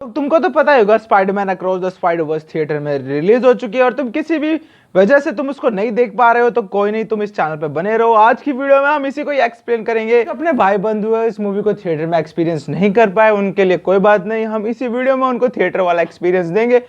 तो तुमको तो पता ही होगा Spiderman across the spider-verse theatre में रिलीज हो चुकी है और तुम किसी भी वजह से तुम उसको नहीं देख पा रहे हो तो कोई नहीं, तुम इस चैनल पे बने रहो। आज की वीडियो में हम इसी को एक्सप्लेन करेंगे। अपने भाई बंधु है इस मूवी को थिएटर में एक्सपीरियंस नहीं कर पाए, उनके लिए कोई बात नहीं, हम इसी वीडियो में उनको थिएटर वाला एक्सपीरियंस देंगे।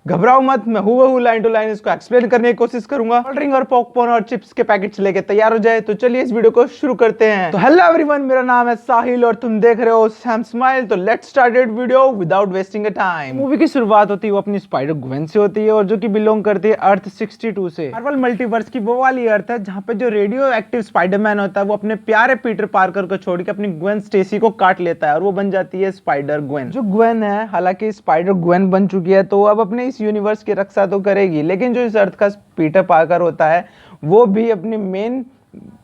घबराओ मत, मैं हूबहू लाइन टू लाइन इसको एक्सप्लेन करने की कोशिश करूंगा। कोल्ड ड्रिंक और पॉपकॉर्न और चिप्स के पैकेट्स लेके तैयार हो जाए तो चलिए इस वीडियो को शुरू करते हैं। तो हेलो एवरीवन, मेरा नाम है साहिल और तुम देख रहे हो सैम स्माइल। तो let's start video without wasting a time. Movie की शुरुआत होती है वो अपनी स्पाइडर ग्वेन से होती है और जो कि बिलोंग करती है अर्थ 62 से। मार्वल मल्टीवर्स की वो वाली अर्थ है जहाँ पे जो रेडियो एक्टिव स्पाइडरमैन होता है वो अपने प्यारे पीटर पार्कर को छोड़ के अपनी ग्वेन स्टेसी को काट लेता है और वो बन जाती है स्पाइडर ग्वेन। जो ग्वेन है हालांकि स्पाइडर ग्वेन बन चुकी है तो अब अपने इस यूनिवर्स की रक्षा तो करेगी, लेकिन जो इस अर्थ का पीटर पार्कर होता है वो भी अपनी मेन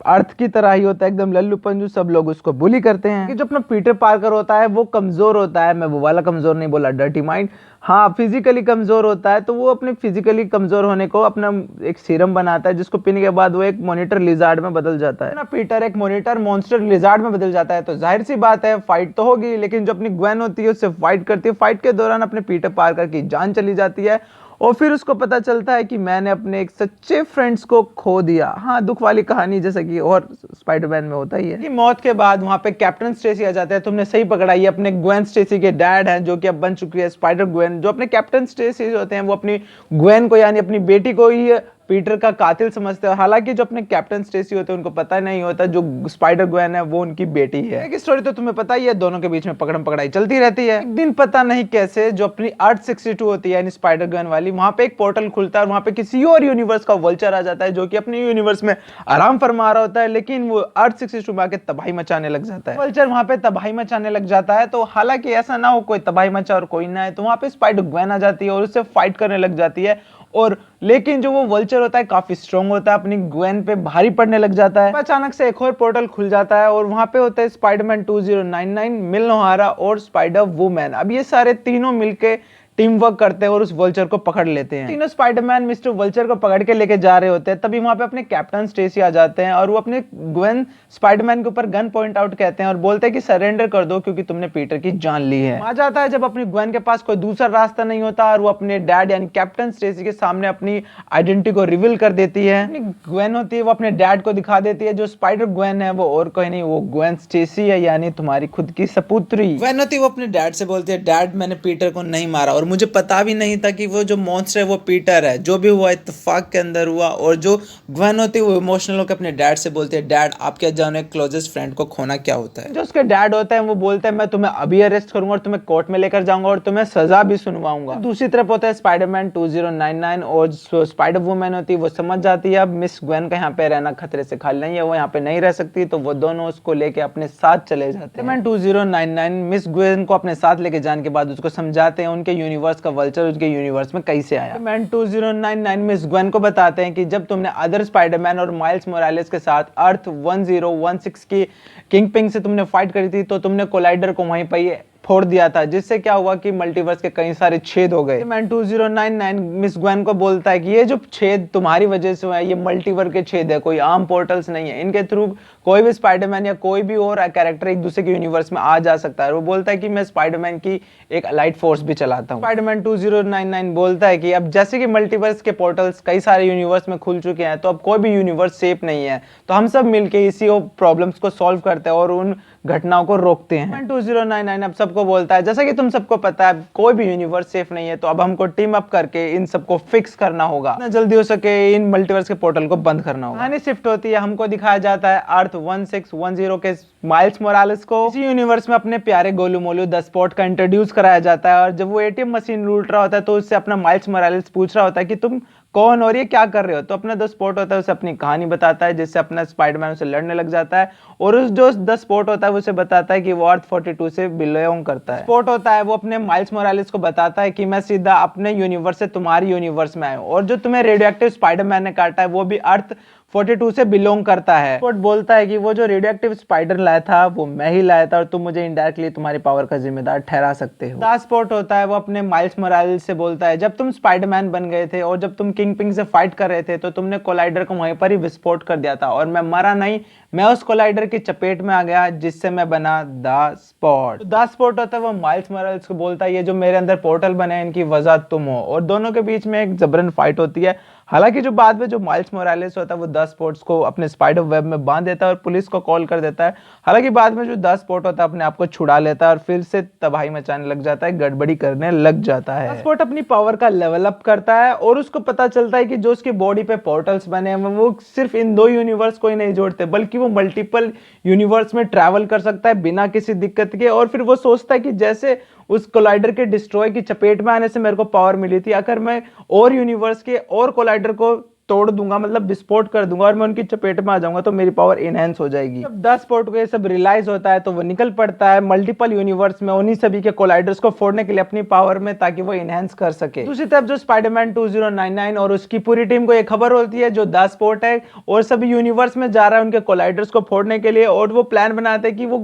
अर्थ की तरह ही होता है, एकदम लल्लू पंजू, सब लोग उसको बुली करते हैं। कि जो अपना पीटर पार्कर होता है वो कमजोर होता है, मैं वो वाला कमजोर नहीं बोला, डर्टी माइंड, हाँ फिजिकली कमजोर होता है। तो वो अपने फिजिकली कमजोर होने को अपना एक सीरम बनाता है जिसको पीने के बाद वो एक मॉनिटर लिजार्ड में बदल जाता है ना। पीटर एक मॉनिटर मॉन्स्टर लिजार्ड में बदल जाता है तो जाहिर सी बात है फाइट तो होगी, लेकिन जो अपनी ग्वेन होती है उससे फाइट करती है। फाइट के दौरान अपने पीटर पार्कर की जान चली जाती है और फिर उसको पता चलता है कि मैंने अपने एक सच्चे फ्रेंड्स को खो दिया। हाँ, दुख वाली कहानी जैसा कि और स्पाइडरमैन में होता ही है। कि मौत के बाद वहां पे कैप्टन स्टेसी आ जाते हैं। तुमने सही पकड़ा, ये अपने ग्वेन स्टेसी के डैड हैं जो कि अब बन चुकी है स्पाइडर ग्वेन। जो अपने कैप्टन स्टेसी होते हैं वो अपनी ग्वेन को यानी अपनी बेटी को ही पीटर का कातिल समझते हैं। हालांकि जो अपने कैप्टन स्टेसी होते हैं उनको पता नहीं होता जो स्पाइडर ग्वेन है वो उनकी बेटी है। एक स्टोरी तो तुम्हें पता ही है, दोनों के बीच में पकड़म पकड़ाई चलती रहती है। एक दिन पता नहीं कैसे जो अपनी अर्थ 62 होती है यानी स्पाइडर ग्वेन वाली, वहां पे एक पोर्टल खुलता है और वहां पे किसी और यूनिवर्स का वल्चर आ जाता है जो कि अपने यूनिवर्स में आराम फरमा रहा होता है, लेकिन वो अर्थ 62 में आके तबाही मचाने लग जाता है। वल्चर वहां पे तबाही मचाने लग जाता है तो हालांकि ऐसा ना हो कोई तबाही मचा और कोई ना है, तो वहां पे स्पाइडर ग्वेन आ जाती है और उससे फाइट करने लग जाती है। और लेकिन जो वो वल्चर होता है काफी स्ट्रॉन्ग होता है, अपनी ग्वेन पे भारी पड़ने लग जाता है। अचानक से एक और पोर्टल खुल जाता है और वहां पे होता है स्पाइडरमैन 2099, मिल नोहारा और स्पाइडर वुमैन। अब ये सारे तीनों मिलके टीम वर्क करते हैं और उस वल्चर को पकड़ लेते हैं। तीनों स्पाइडरमैन मिस्टर वल्चर को पकड़ के लेके जा रहे होते हैं, तभी वहां पे अपने कैप्टन स्टेसी आ जाते हैं और वो अपने ग्वेन स्पाइडरमैन के ऊपर गन पॉइंट आउट कहते हैं और बोलते हैं कि सरेंडर कर दो क्योंकि तुमने पीटर की जान ली है। आ जाता है जब अपनी ग्वेन के पास कोई दूसरा रास्ता नहीं होता और वो अपने डैड यानी कैप्टन स्टेसी के सामने अपनी आइडेंटिटी को रिवील कर देती है। अपनी ग्वेन होती है वो अपने डैड को दिखा देती है। जो स्पाइडर ग्वेन है वो और कोई नहीं, वो ग्वेन स्टेसी है यानी तुम्हारी खुद की सपुत्री। ग्वेन होती है वो अपने डैड से बोलती है, डैड मैंने पीटर को नहीं मारा और मुझे पता भी नहीं था कि वो जो मॉन्स्टर है वो पीटर है। जो भी हुआ इत्तेफाक के अंदर हुआ। और जो ग्वेन होती है वो इमोशनल होकर अपने डैड से बोलती है, डैड आप क्या जानो एक क्लोजेस्ट फ्रेंड को खोना क्या होता है। जो उसके डैड होता है वो बोलते हैं मैं तुम्हें अभी अरेस्ट करूंगा और तुम्हें कोर्ट में लेकर जाऊंगा और तुम्हें सजा भी सुनवाऊंगा। दूसरी तरफ होता है स्पाइडरमैन 2099 और स्पाइडर वुमैन होती है वो समझ जाती है अब मिस ग्वेन का यहाँ पे रहना खतरे से खाली नहीं है, वो यहाँ पे नहीं रह सकती, तो वो दोनों उसको लेके अपने साथ चले जाते हैं। 2099 मिस ग्वेन को अपने साथ लेके जाने के बाद उसको समझाते हैं उनके यूनिवर्स का वल्चर उसके यूनिवर्स में कैसे आया। मैन 2099 मिस ग्वेन को बताते हैं कि जब तुमने अदर स्पाइडरमैन और माइल्स मोरालेस के साथ अर्थ 1016 की किंगपिन से तुमने फाइट करी थी तो तुमने कोलाइडर को वहीं पर फोड़ दिया था, जिससे क्या हुआ कि मल्टीवर्स के कई सारे छेद हो गए। मैन 2099 मिस ग्वेन को बोलता है कि ये जो छेद तुम्हारी वजह से हुआ है ये मल्टीवर्स के छेद है, कोई आम पोर्टल्स नहीं है। इनके थ्रू कोई भी स्पाइडरमैन या कोई भी और कैरेक्टर एक दूसरे के यूनिवर्स में आ जा सकता है। वो बोलता है कि मैं स्पाइडरमैन की एक अलाइट फोर्स भी चलाता हूँ। स्पाइडरमैन 2099 बोलता है कि अब जैसे कि मल्टीवर्स के पोर्टल्स कई सारे यूनिवर्स में खुल चुके हैं तो अब कोई भी यूनिवर्स सेफ नहीं है, तो हम सब मिलके इसी प्रॉब्लम्स को सॉल्व करते हैं और उन घटनाओं को रोकते हैं। 2099 अब सबको बोलता है जैसा कि तुम सबको पता है कोई भी यूनिवर्स सेफ नहीं है, तो अब हमको टीम अप करके इन सबको फिक्स करना होगा, जितना जल्दी हो सके इन मल्टीवर्स के पोर्टल को बंद करना होगा। कहानी शिफ्ट होती है, हमको दिखाया जाता है अर्थ 1610 के माइल्स मोरालेस को इसी यूनिवर्स में अपने प्यारे गोलू मोलू द स्पॉट का इंट्रोड्यूस कराया जाता है। और जब वो एटीएम मशीन लूट रहा होता है तो उससे अपना माइल्स मोरालेस पूछ रहा होता है कि तुम कौन और ये क्या कर रहे हो, तो अपना द स्पॉट होता है उसे अपनी कहानी बताता है जिससे अपना स्पाइडरमैन उसे लड़ने लग जाता है। और उस जो द स्पॉट होता है उसे बताता है कि वो अर्थ 42 से बिलोंग करता है। स्पॉट होता है वो अपने माइल्स मोरालेस को बताता है कि मैं सीधा अपने यूनिवर्स से तुम्हारी यूनिवर्स में आया हूं और जो तुम्हें रेडियोएक्टिव स्पाइडरमैन ने काटा है वो भी अर्थ 42 से बिलोंग करता है। स्पॉट बोलता है कि वो जो रेडियो एक्टिव स्पाइडर लाया था वो मैं ही लाया था और तुम मुझे इनडायरेक्टली तुम्हारी पावर का जिम्मेदार ठहरा सकते हो। द स्पॉट होता है वो अपने माइल्स मोरालेस से बोलता है, जब तुम स्पाइडरमैन बन गए थे और जब तुम किंगपिन से फाइट कर रहे थे तो तुमने कोलाइडर को वहीं पर ही विस्फोट कर दिया था और मैं मरा नहीं, मैं उस कोलाइडर की चपेट में आ गया जिससे मैं बना द स्पॉट। द स्पॉट होता है वो माइल्स मोरालेस को बोलता है, ये जो मेरे अंदर पोर्टल बने इनकी वजह तुम हो, और दोनों के बीच में एक जबरन फाइट होती है। हालांकि जो बाद में जो माइल्स मोरालेस होता है वो 10 स्पॉट्स को अपने स्पाइडर वेब में बांध देता है और पुलिस को कॉल कर देता है। हालांकि बाद में जो 10 स्पॉट होता है अपने आप को छुड़ा लेता है और फिर से तबाही मचाने लग जाता है, गड़बड़ी करने लग जाता है। स्पॉट अपनी पावर का लेवल अप करता है और उसको पता चलता है कि जो उसकी बॉडी पे पोर्टल्स बने हैं वो सिर्फ इन 2 यूनिवर्स को ही नहीं जोड़ते बल्कि वो मल्टीपल यूनिवर्स में ट्रैवल कर सकता है बिना किसी दिक्कत के। और फिर वो सोचता है कि जैसे उस कोलाइडर के डिस्ट्रॉय की चपेट में आने से मेरे को पावर मिली थी, अगर मैं और यूनिवर्स के और कोलाइडर को तोड़ दूंगा, मतलब विस्फोट कर दूंगा और मैं उनकी चपेट में आ जाऊंगा तो मेरी पावर इनहेंस हो जाएगी। जब 10 स्पॉट को ये सब रियलाइज होता है तो वो निकल पड़ता है मल्टीपल यूनिवर्स में उन्हीं सभी के कोलाइडर्स को फोड़ने के लिए अपनी पावर में, ताकि वो इनहेंस कर सके। दूसरी तरफ जो स्पाइडरमैन 2099 और उसकी पूरी टीम को ये खबर होती है जो 10 स्पॉट है और सभी यूनिवर्स में जा रहा है उनके कोलाइडर्स को फोड़ने के लिए, और वो प्लान बनाते हैं कि वो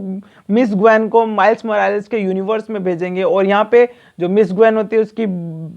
मिस ग्वेन को माइल्स मोरालेस के यूनिवर्स में भेजेंगे। और यहाँ पे जो मिस ग्वेन होती है उसकी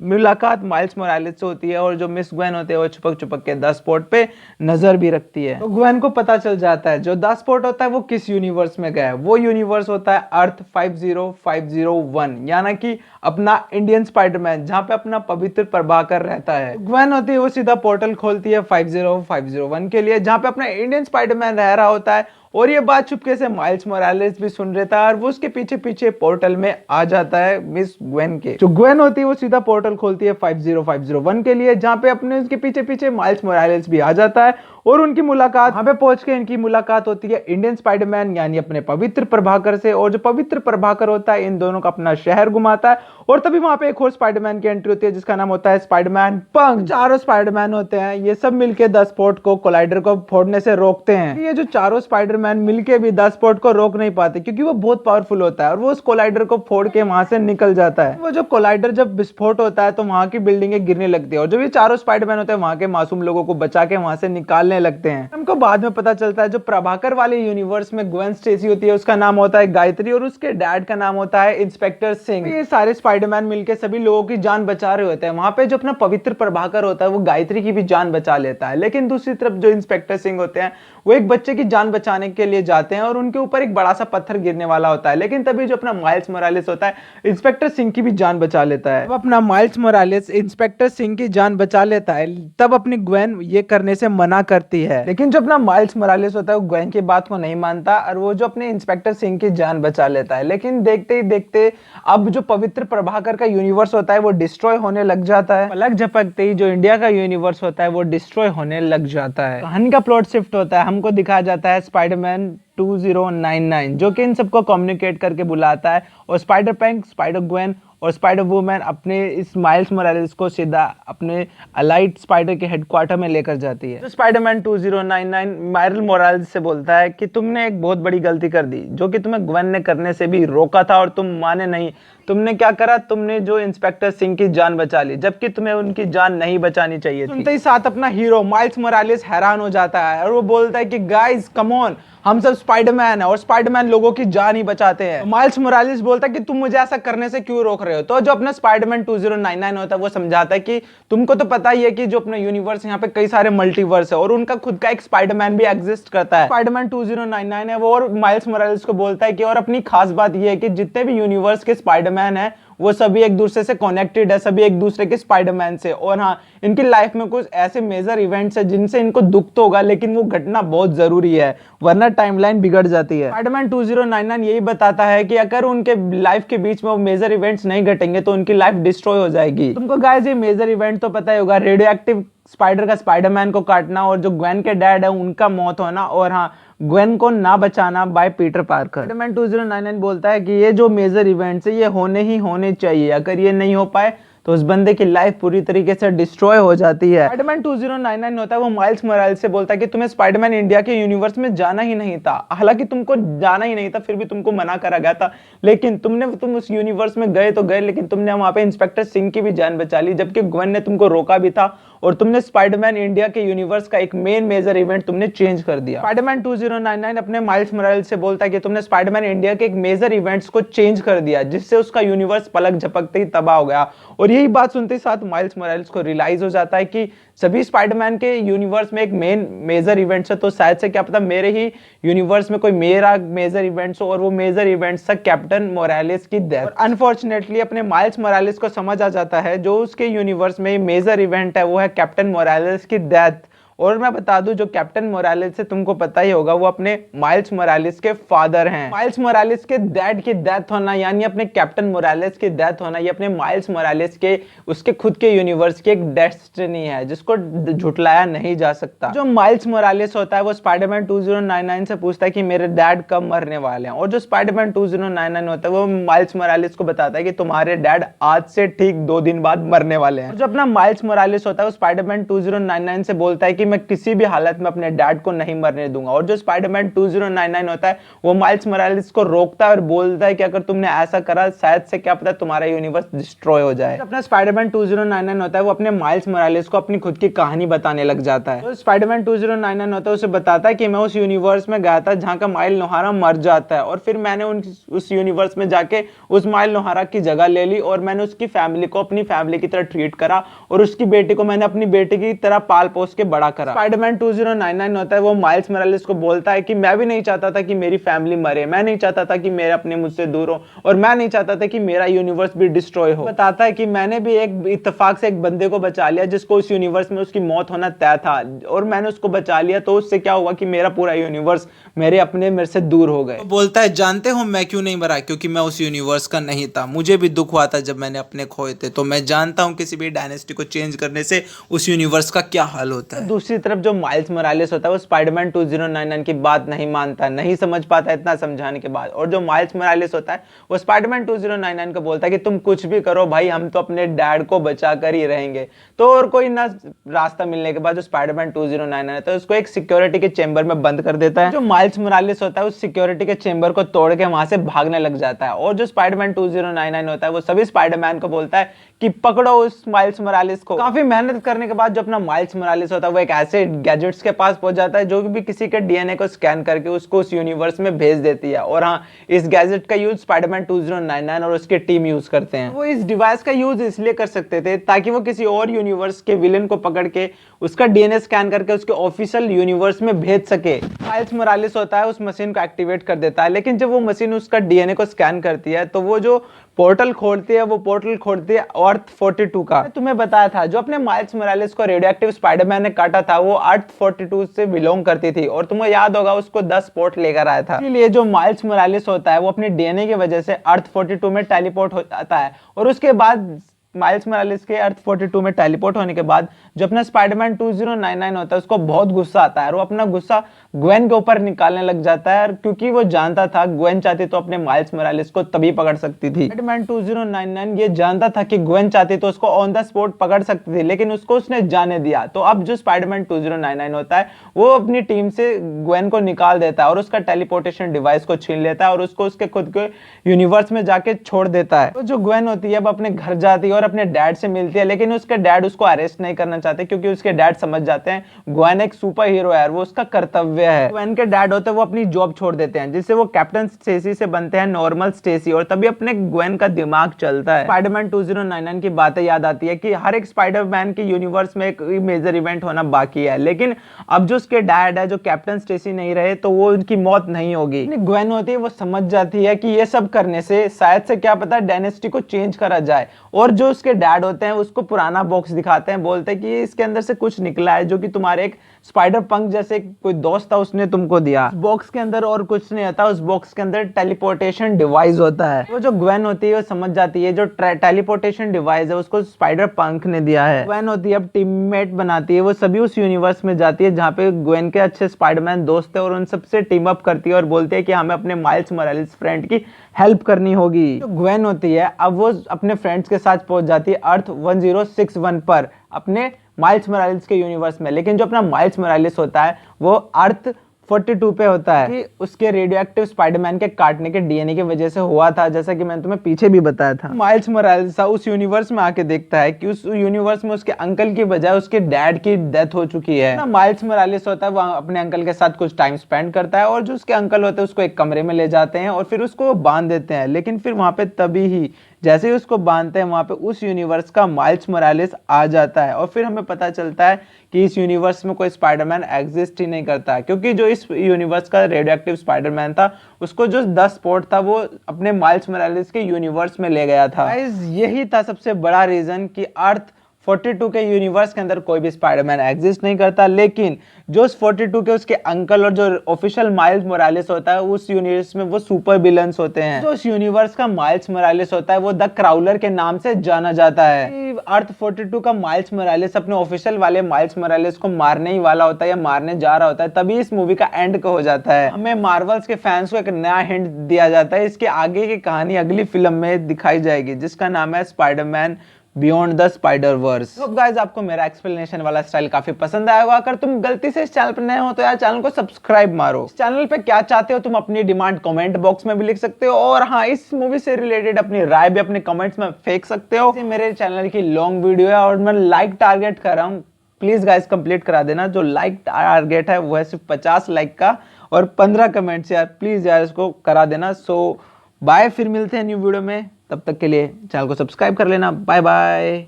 मुलाकात माइल्स मोरालेस से होती है और जो मिस ग्वेन होते हैं वो छुपक छुपक के 10 स्पॉट पे नजर भी रखती है। तो ग्वेन को पता चल जाता है जो 10 स्पॉट होता है वो किस यूनिवर्स में गया है। वो यूनिवर्स होता है अर्थ 50501, यानी कि अपना इंडियन स्पाइडरमैन जहां पे अपना पवित्र प्रभाकर रहता है। ग्वेन होती है वो सीधा पोर्टल खोलती है 50501 के लिए जहां पे अपना इंडियन स्पाइडरमैन रह रहा होता है, और ये बात चुपके से माइल्स मोरालेस भी सुन रहा था और वो उसके पीछे पीछे पोर्टल में आ जाता है मिस ग्वेन के। जो ग्वेन होती है वो सीधा पोर्टल खोलती है 50501 के लिए जहां पे अपने उसके पीछे पीछे माइल्स मोरालेस भी आ जाता है और उनकी मुलाकात वहां पे पहुंच के इनकी मुलाकात होती है इंडियन स्पाइडरमैन यानी अपने पवित्र प्रभाकर से। और जो पवित्र प्रभाकर होता है इन दोनों का अपना शहर घुमाता है और तभी वहां पे एक और स्पाइडरमैन की एंट्री होती है जिसका नाम होता है स्पाइडरमैन पंक। चारों स्पाइडरमैन होते हैं, ये सब मिलके 10 स्पॉट को कोलाइडर को फोड़ने से रोकते हैं। ये जो चारों स्पाइडरमैन मिलके भी 10 स्पॉट को रोक नहीं पाते क्योंकि वो बहुत पावरफुल होता है और वो उस कोलाइडर को फोड़ के वहां से निकल जाता है। वो जो कोलाइडर जब विस्फोट होता है तो वहां की बिल्डिंगें गिरने लगती है और जो ये चारों स्पाइडरमैन होते हैं वहां के मासूम लोगों को बचा के वहां से निकालने लगते हैं। हमको बाद में पता चलता है जो प्रभाकर वाले यूनिवर्स में ग्वेन स्टेसी होती है उसका नाम होता है गायत्री और उसके डैड का नाम होता है इंस्पेक्टर सिंह। ये सारे स्पाइडरमैन मिलके सभी लोगों की जान बचा रहे होते हैं। वहां पे जो अपना पवित्र प्रभाकर होता है वो गायत्री की भी जान बचा लेता है, लेकिन दूसरी तरफ जो इंस्पेक्टर सिंह होते हैं वो एक बच्चे की जान बचाने के लिए जाते हैं और उनके ऊपर एक बड़ा सा पत्थर गिरने वाला होता है, लेकिन तभी जो अपना माइल्स मोरालेस होता है इंस्पेक्टर सिंह की भी जान बचा लेता है। अपना माइल्स मोरालेस इंस्पेक्टर सिंह की जान बचा लेता है तब अपनी ग्वेन ये करने से मना करती है, लेकिन जो अपना माइल्स मोरालेस होता है वो ग्वेन की बात को नहीं मानता और वो जो अपने इंस्पेक्टर सिंह की जान बचा लेता है। लेकिन देखते ही देखते अब जो पवित्र प्रभाकर का यूनिवर्स होता है वो डिस्ट्रॉय होने लग जाता है। पलक झपकते ही जो इंडिया का यूनिवर्स होता है वो डिस्ट्रॉय होने लग जाता है। कहानी का प्लॉट शिफ्ट होता है, हमको दिखाया जाता है स्पाइडरमैन 2099 जो कि इन सबको कम्युनिकेट करके बुलाता है और स्पाइडर पैंक, स्पाइडर ग्वेन और स्पाइडर वुमन अपने इस माइल्स मोरालेस को सीधा अपने अलाइट स्पाइडर के हेडक्वार्टर में लेकर जाती है। तो स्पाइडरमैन 2099 माइल्स मोरालेस से बोलता है कि तुमने एक बहुत बड़ी गलती कर दी जो कि तुम्हें ग्वेन ने करने से भी रोका था और तुम माने नहीं। तुमने क्या करा, तुमने जो इंस्पेक्टर सिंह की जान बचा ली जबकि तुम्हें उनकी जान नहीं बचानी चाहिए थी। सुनते ही साथ अपना हीरो माइल्स मोरालेस हैरान हो जाता है और वो बोलता है कि गाइस कम ऑन, हम सब स्पाइडरमैन है और स्पाइडरमैन लोगों की जान ही बचाते हैं। तो माइल्स मोरालेस बोलता है कि तुम मुझे ऐसा करने से क्यों रोक रहे हो। तो जो अपना स्पाइडरमैन 2099 होता है वो समझाता है कि तुमको तो पता ही है कि जो अपना यूनिवर्स यहाँ पे कई सारे मल्टीवर्स है और उनका खुद का एक स्पाइडरमैन भी एग्जिस्ट करता है। स्पाइडरमैन 2099 है वो और माइल्स मोरालेस को बोलता है कि और अपनी खास बात ये है कि जितने भी यूनिवर्स के स्पाइडरमैन है वो सभी एक दूसरे से कनेक्टेड है, सभी एक दूसरे के स्पाइडरमैन से। और हाँ, इनकी लाइफ में कुछ ऐसे मेजर इवेंट्स है जिनसे इनको दुख तो होगा लेकिन वो घटना बहुत जरूरी है वरना टाइमलाइन बिगड़ जाती है। स्पाइडरमैन 2099 यही बताता है कि अगर उनके लाइफ के बीच में वो मेजर इवेंट्स नहीं घटेंगे तो उनकी लाइफ डिस्ट्रॉय हो जाएगी। तुमको गाइस ये मेजर इवेंट तो पता ही होगा, रेडियो एक्टिव स्पाइडर का स्पाइडरमैन को काटना और जो ग्वेन के डैड है उनका मौत होना और हाँ ग्वेन को ना बचाना बाय पीटर पार्कर। स्पाइडरमैन 2099 बोलता है कि ये जो मेजर इवेंट्स है ये होने ही होने चाहिए, अगर ये नहीं हो पाए तो उस बंदे की लाइफ पूरी तरीके से डिस्ट्रॉय हो जाती है। स्पाइडरमैन 2099 होता है वो माइल्स मोरालेस से बोलता है कि तुम्हें स्पाइडरमैन इंडिया के यूनिवर्स में जाना ही नहीं था, हालांकि तुमको जाना ही नहीं था, फिर भी तुमको मना करा गया था, लेकिन तुम उस यूनिवर्स में गए तो गए, लेकिन तुमने वहां पे इंस्पेक्टर सिंह की भी जान बचा ली, जबकि ग्वेन ने तुमको रोका भी था, और तुमने स्पाइडरमैन इंडिया के यूनिवर्स का एक मेन मेजर इवेंट तुमने चेंज कर दिया। स्पाइडरमैन 2099 अपने माइल्स मोरालेस से बोलता है कि तुमने स्पाइडरमैन इंडिया के एक मेजर इवेंट्स को चेंज कर दिया, जिससे उसका यूनिवर्स पलक झपकते ही तबाह हो गया। और यही बात सुनते ही साथ माइल्स मोरालेस को रियलाइज हो जाता है कि सभी स्पाइडरमैन के यूनिवर्स में एक मेन मेजर इवेंट्स है, तो शायद से क्या पता मेरे ही यूनिवर्स में कोई मेरा मेजर इवेंट्स हो, और वो मेजर इवेंट्स था कैप्टन मोरालेस की डेथ। अनफॉर्चुनेटली अपने माइल्स मोरालेस को समझ आ जाता है जो उसके यूनिवर्स में मेजर इवेंट है वो है कैप्टन मोरालेस की डेथ। और मैं बता दूं जो कैप्टन मोरालेस से तुमको पता ही होगा वो अपने माइल्स मोरालेस के फादर हैं। माइल्स मोरालेस के डैड की डेथ होना यानी अपने कैप्टन मोरालेस की डेथ होना, ये अपने माइल्स मोरालेस के उसके खुद के यूनिवर्स की एक डेस्टिनी है जिसको झुटलाया नहीं जा सकता। जो माइल्स मोरालेस होता है वो स्पाइडरमैन 2099 से पूछता है कि मेरे डैड कब मरने वाले हैं, और जो स्पाइडरमैन 2099 होता है वो माइल्स मोरालेस को बताता है कि तुम्हारे डैड आज से ठीक 2 दिन बाद मरने वाले हैं। जो अपना माइल्स मोरालेस होता है वो स्पाइडरमैन 2099 से बोलता है कि मैं किसी भी हालत में अपने डैड को नहीं मरने दूंगा, और जो स्पाइडरमैन 2099 होता है वो माइल्स मोरालेस को रोकता है और बोलता है कि अगर तुमने ऐसा करा शायद से क्या पता तुम्हारा यूनिवर्स डिस्ट्रॉय हो जाए। अपना स्पाइडरमैन 2099 होता है वो अपने माइल्स मोरालेस को अपनी खुद की कहानी बताने लग जाता है। तो स्पाइडरमैन 2099 होता है उसे बताता है कि मैं उस यूनिवर्स में गया था जहां का माइल नोहारा मर जाता है, और फिर मैंने उस यूनिवर्स में जाके उस माइल नोहारा की जगह ले ली, और मैंने उसकी फैमिली को अपनी फैमिली की तरह ट्रीट करा, और उसकी बेटी को मैंने अपनी बेटी की तरह पाल पोस के बड़ा करा। स्पाइडरमैन 2099 होता है वो माइल्स मोरालेस को बोलता है कि मैं भी नहीं चाहता था कि मेरी फैमिली मरे, मैं नहीं चाहता था कि मेरे अपने मुझसे दूर हो, और मैं नहीं चाहता था कि मेरा यूनिवर्स भी डिस्ट्रॉय हो। बताता है कि मैंने भी एक इत्तेफाक से एक बंदे को बचा लिया जिसको उस यूनिवर्स में उसकी मौत होना तय था, और मैंने उसको बचा लिया, तो उससे क्या हुआ कि मेरा पूरा यूनिवर्स मेरे से दूर हो गए। तो बोलता है जानते हो मैं क्यों नहीं मरा, क्योंकि मैं उस यूनिवर्स का नहीं था, मुझे भी दुख हुआ था जब मैंने अपने खोए थे, तो मैं जानता हूँ किसी भी डायनेस्टी को चेंज करने से उस यूनिवर्स का क्या हाल होता है। दूसरी तरफ जो माइल्स मोरालेस होता है वो स्पाइडरमैन 2099 की बात नहीं मानता, नहीं समझ पाता इतना समझाने के बाद, और जो माइल्स मोरालेस होता है वो स्पाइडरमैन 2099 को बोलता है कि तुम कुछ भी करो भाई, हम तो अपने डैड को बचा कर ही रहेंगे। तो और कोई ना रास्ता मिलने के बाद जो स्पाइडरमैन 2099 होता है उसको एक सिक्योरिटी के चेंबर में बंद कर देता है। जो माइल्स मोरालेस होता है उस सिक्योरिटी के चेंबर को तोड़ के वहां से भागने लग जाता है, और जो स्पाइडरमैन 2099 होता है वो सभी स्पाइडरमैन को बोलता है कि पकड़ो उस माइल्स मोरालेस को। काफी मेहनत करने के बाद जो अपना माइल्स मोरालेस होता है वो एक ऐसे गैजेट्स के पास पहुंच जाता है जो भी किसी के डीएनए को स्कैन करके उसको उस यूनिवर्स में भेज देती है, और हाँ इस गैजेट का यूज स्पाइडरमैन 2099 और उसकी टीम यूज करते हैं। वो इस डिवाइस का यूज इसलिए कर सकते थे ताकि वो किसी और यूनिवर्स के विलेन को पकड़ के उसका डीएनए स्कैन करके उसके ऑफिशियल यूनिवर्स में भेज सके। माइल्स मोरालेस होता है उस मशीन को एक्टिवेट कर देता है, लेकिन जब वो मशीन उसका डीएनए को स्कैन करती है तो वो जो पोर्टल खोलती है वो पोर्टल खोलती है अर्थ 42 का। तुम्हें बताया था जो अपने माइल्स मोरालेस को रेडियोएक्टिव स्पाइडरमैन ने काटा था वो अर्थ 42 से बिलोंग करती थी, और तुम्हें याद होगा उसको 10 पोर्ट लेकर आया था। इसलिए जो माइल्स मोरालेस होता है वो अपने डीएनए की वजह से अर्थ 42 में टेलीपोर्ट हो जाता है, और उसके बाद माइल्स मोरालेस के अर्थ 42 में टेलीपोर्ट होने के बाद जो अपना स्पाइडरमैन 2099 होता है उसको बहुत गुस्सा आता है, और वो अपना गुस्सा ग्वेन के ऊपर निकालने लग जाता है, क्योंकि वो जानता था ग्वेन चाहती तो अपने माइल्स मोरालेस को तभी पकड़ सकती थी। स्पाइडरमैन 2099 ये जानता था कि ग्वेन चाहती तो उसको ऑन द स्पॉट पकड़ सकती थी, लेकिन उसको उसने जाने दिया। तो अब जो स्पाइडरमैन 2099 होता है वो अपनी टीम से ग्वेन को निकाल देता है और उसका टेलीपोर्टेशन डिवाइस को छीन लेता है और उसको उसके खुद के यूनिवर्स में जाके छोड़ देता है। तो जो ग्वेन होती है अब अपने घर जाती है और अपने डैड से मिलती है, लेकिन उसके डैड उसको अरेस्ट नहीं करना चाहते क्योंकि उसके डैड समझ जाते हैं ग्वेन एक सुपर हीरो है, वो उसका कर्तव्य है। ग्वेन के डैड होते हैं वो अपनी जॉब छोड़ देते हैं, जिससे वो कैप्टन स्टेसी से बनते हैं नॉर्मल स्टेसी, और तभी अपने ग्वेन का दिमाग चलता है। स्पाइडरमैन 2099 की बातें याद आती है कि हर एक स्पाइडरमैन के यूनिवर्स में एक मेजर इवेंट होना बाकी है, लेकिन अब जो उसके डैड है जो कैप्टन स्टेसी नहीं रहे तो वो उनकी मौत नहीं होगी। ग्वेन होती है वो समझ जाती है कि ये सब करने से शायद से क्या पता डायनेस्टी को चेंज करा जाए, और जो उसके डैड होते हैं उसको पुराना बॉक्स दिखाते हैं, बोलते हैं कि इसके अंदर से कुछ निकला है जो कि तुम्हारे एक स्पाइडर पंक जैसे कोई दोस्त था उसने तुमको दिया। बॉक्स के अंदर और कुछ नहीं होता, उस बॉक्स के अंदर टेलीपोर्टेशन डिवाइस होता है। वो जो ग्वेन होती है वो समझ जाती है जो टेलीपोर्टेशन डिवाइस है उसको स्पाइडर पंक ने दिया है। ग्वेन होती है अब टीममेट बनाती है, वो सभी उस यूनिवर्स में जाती है जहाँ पे ग्वेन के अच्छे स्पाइडरमैन दोस्त है, और उन सबसे टीम अप करती है और बोलती है कि हमें अपने माइल्स मोरालेस फ्रेंड की हेल्प करनी होगी। जो ग्वेन होती है अब वो अपने फ्रेंड्स के साथ पहुंच जाती है अर्थ 1061 पर अपने माइल्स मोरालेस के यूनिवर्स में, लेकिन जो अपना माइल्स मोरालेस होता है वो अर्थ 42 पे होता है कि उसके रेडियोएक्टिव स्पाइडरमैन के काटने के डीएनए की वजह से हुआ था, जैसा कि मैंने तुम्हें पीछे भी बताया था। माइल्स मोरालेस उस यूनिवर्स में आके देखता है कि उस यूनिवर्स में उसके अंकल की बजाय उसके डैड की डेथ हो चुकी है ना। माइल्स मोरालेस होता है वो अपने अंकल के साथ कुछ टाइम स्पेंड करता है और जो उसके अंकल होते हैं उसको एक कमरे में ले जाते हैं और फिर उसको बांध देते हैं, लेकिन फिर वहां पे तभी ही जैसे ही उसको बांधते हैं वहां पे उस यूनिवर्स का माइल्स मोरालेस आ जाता है और फिर हमें पता चलता है कि इस यूनिवर्स में कोई स्पाइडरमैन एग्जिस्ट ही नहीं करता, क्योंकि जो इस यूनिवर्स का रेडियोएक्टिव स्पाइडरमैन था उसको जो 10 स्पॉट था वो अपने माइल्स मोरालेस के यूनिवर्स में ले गया था। यही था सबसे बड़ा रीजन कि अर्थ 42 के यूनिवर्स के अंदर कोई भी स्पाइडरमैन एग्जिस्ट नहीं करता, लेकिन जो 42 के उसके अंकल और जो ऑफिशियल माइल्स मोरालेस होता है उस यूनिवर्स में वो सुपर विलन्स होते हैं। जो उस यूनिवर्स का माइल्स मोरालेस होता है वो द क्राउलर के नाम से जाना जाता है। अर्थ 42 का माइल्स मोरालेस अपने ऑफिशियल वाले माइल्स मोरालेस को मारने ही वाला होता है या मारने जा रहा होता है, तभी इस मूवी का एंड हो जाता है। हमें मार्वल्स के फैंस को एक नया हिंट दिया जाता है, इसके आगे की कहानी अगली फिल्म में दिखाई जाएगी जिसका नाम है Spiderman Beyond the Spider Verse. तो गाइस आपको मेरा एक्सप्लेनेशन वाला स्टाइल काफी पसंद आया होगा। अगर तुम गलती से इस चैनल पर नए हो तो यार चैनल को सब्सक्राइब मारो। इस चैनल पे क्या चाहते हो तुम अपनी डिमांड कमेंट बॉक्स में भी लिख सकते हो, और हाँ इस मूवी से रिलेटेड अपनी राय भी अपने कमेंट्स में फेंक सकते हो। मेरे चैनल की लॉन्ग वीडियो है और मैं लाइक टारगेट कर रहा हूँ, प्लीज गाइस कंप्लीट करा देना। जो लाइक टारगेट है वो है सिर्फ 50 लाइक का और 15 कमेंट्स यार, प्लीज यार इसको करा देना। सो बाय, फिर मिलते हैं न्यू वीडियो में, तब तक के लिए चैनल को सब्सक्राइब कर लेना। Bye bye.